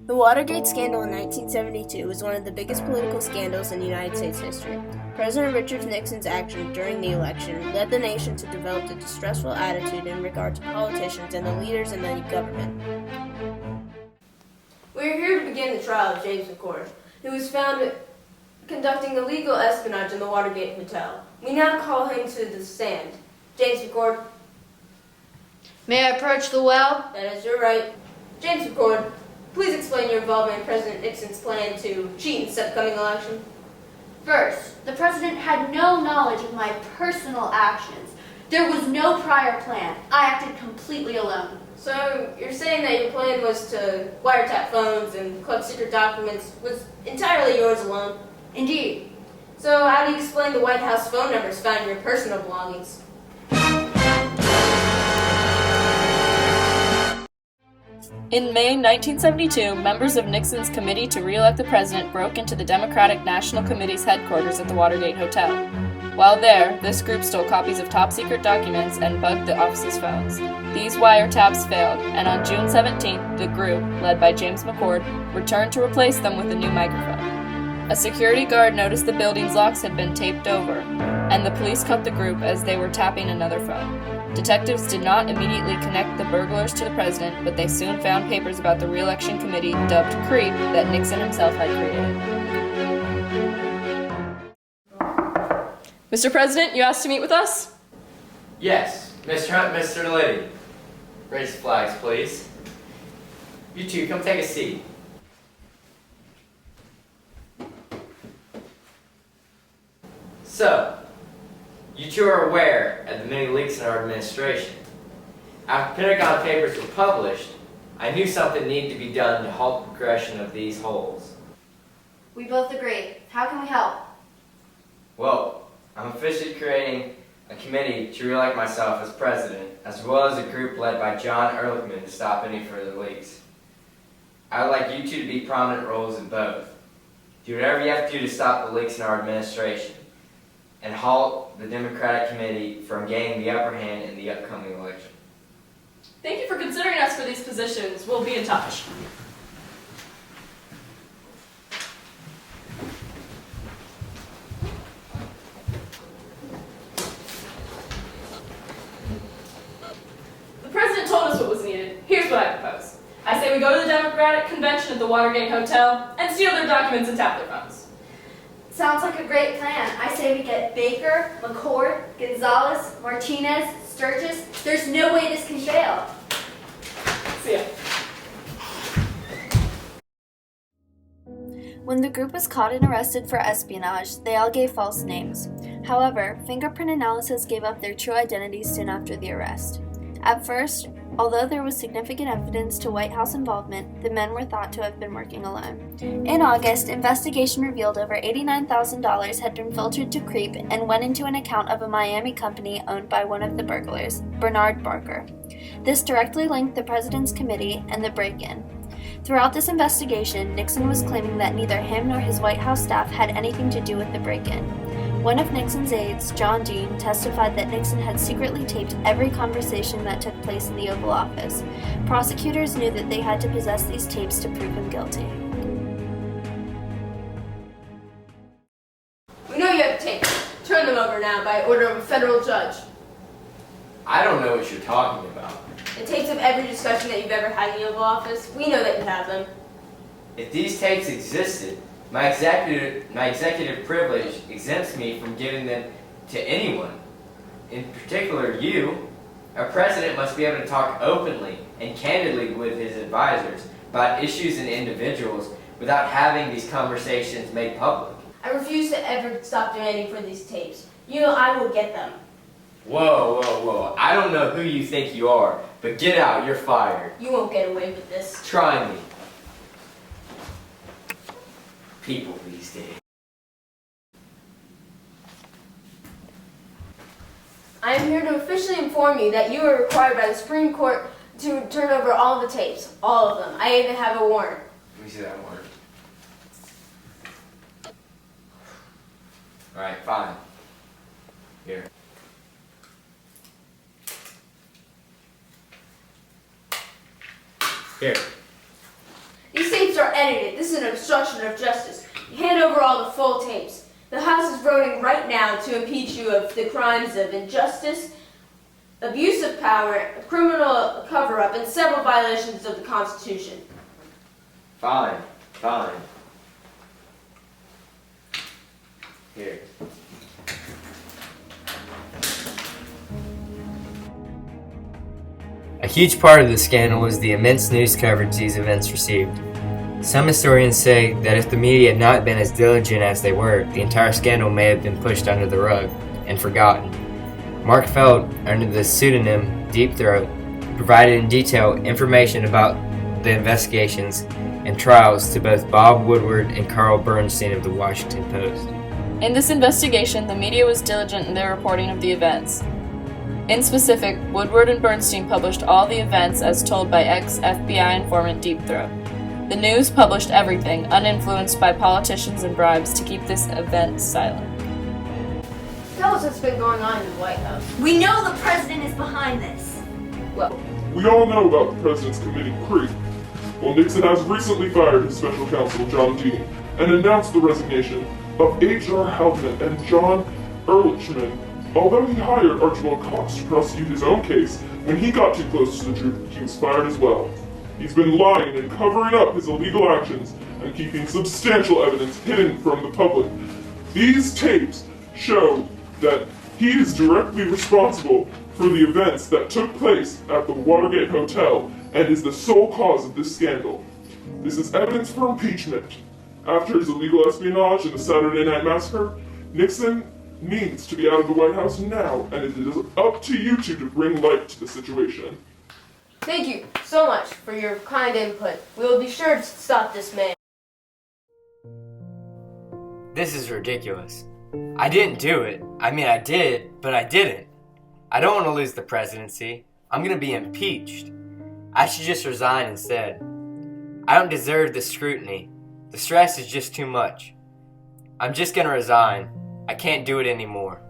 The Watergate scandal in 1972 was one of the biggest political scandals in United States history. President Richard Nixon's actions during the election led the nation to develop a distrustful attitude in regard to politicians and the leaders in the government. We are here to begin the trial of James McCord, who was found conducting illegal espionage in the Watergate Hotel. We now call him to the stand. James McCord. May I approach the well? That is your right. James McCord, please explain your involvement in President Nixon's plan to cheat in this upcoming election. First, the president had no knowledge of my personal actions. There was no prior plan. I acted completely alone. So you're saying that your plan was to wiretap phones and collect secret documents was entirely yours alone? Indeed. So how do you explain the White House phone numbers found in your personal belongings? In May 1972, members of Nixon's Committee to Re-elect the President broke into the Democratic National Committee's headquarters at the Watergate Hotel. While there, this group stole copies of top-secret documents and bugged the office's phones. These wiretaps failed, and on June 17th, the group, led by James McCord, returned to replace them with a new microphone. A security guard noticed the building's locks had been taped over, and the police caught the group as they were tapping another phone. Detectives did not immediately connect the burglars to the president, but they soon found papers about the re-election committee, dubbed CREEP, that Nixon himself had created. Mr. President, you asked to meet with us? Yes, Mr. Hunt, Mr. Liddy. Raise the flags, please. You two, come take a seat. So, you two are aware of the many leaks in our administration. After Pentagon papers were published, I knew something needed to be done to halt the progression of these holes. We both agree. How can we help? Well, I'm officially creating a committee to re-elect myself as president, as well as a group led by John Ehrlichman to stop any further leaks. I would like you two to be prominent roles in both. Do whatever you have to do to stop the leaks in our administration, and halt the Democratic Committee from gaining the upper hand in the upcoming election. Thank you for considering us for these positions. We'll be in touch. The president told us what was needed. Here's what I propose. I say we go to the Democratic Convention at the Watergate Hotel and steal their documents and tap their phones. Sounds like a great plan. I say we get Baker, McCord, Gonzalez, Martinez, Sturgis. There's no way this can fail. See ya. When the group was caught and arrested for espionage, they all gave false names. However, fingerprint analysis gave up their true identities soon after the arrest. At first, although there was significant evidence to White House involvement, the men were thought to have been working alone. In August, investigation revealed over $89,000 had been filtered to CREEP and went into an account of a Miami company owned by one of the burglars, Bernard Barker. This directly linked the president's committee and the break-in. Throughout this investigation, Nixon was claiming that neither him nor his White House staff had anything to do with the break-in. One of Nixon's aides, John Dean, testified that Nixon had secretly taped every conversation that took place in the Oval Office. Prosecutors knew that they had to possess these tapes to prove him guilty. We know you have tapes. Turn them over now by order of a federal judge. I don't know what you're talking about. The tapes of every discussion that you've ever had in the Oval Office, we know that you have them. If these tapes existed, my executive privilege exempts me from giving them to anyone. In particular, you. A president must be able to talk openly and candidly with his advisors about issues and individuals without having these conversations made public. I refuse to ever stop demanding for these tapes. You know I will get them. Whoa, whoa, whoa. I don't know who you think you are, but get out, you're fired. You won't get away with this. Try me. People these days. I am here to officially inform you that you are required by the Supreme Court to turn over all the tapes. All of them. I even have a warrant. Let me see that warrant. Alright, fine. Here. Here. These tapes are this is an obstruction of justice. Hand over all the full tapes. The House is voting right now to impeach you of the crimes of injustice, abuse of power, criminal cover-up, and several violations of the Constitution. Fine. Here. A huge part of the scandal was the immense news coverage these events received. Some historians say that if the media had not been as diligent as they were, the entire scandal may have been pushed under the rug and forgotten. Mark Feld, under the pseudonym Deep Throat, provided in detail information about the investigations and trials to both Bob Woodward and Carl Bernstein of the Washington Post. In this investigation, the media was diligent in their reporting of the events. In specific, Woodward and Bernstein published all the events as told by ex-FBI informant Deep Throat. The news published everything, uninfluenced by politicians and bribes to keep this event silent. Tell us what's been going on in the White House. We know the president is behind this. We all know about the president's committee creep. Well, Nixon has recently fired his special counsel, John Dean, and announced the resignation of H.R. Haldeman and John Ehrlichman, although he hired Archibald Cox to prosecute his own case. When he got too close to the truth, he was fired as well. He's been lying and covering up his illegal actions and keeping substantial evidence hidden from the public. These tapes show that he is directly responsible for the events that took place at the Watergate Hotel and is the sole cause of this scandal. This is evidence for impeachment. After his illegal espionage and the Saturday Night Massacre, Nixon needs to be out of the White House now, and it is up to you two to bring light to the situation. Thank you so much for your kind input. We will be sure to stop this man. This is ridiculous. I didn't do it. I mean, I did, but I didn't. I don't want to lose the presidency. I'm going to be impeached. I should just resign instead. I don't deserve the scrutiny. The stress is just too much. I'm just going to resign. I can't do it anymore.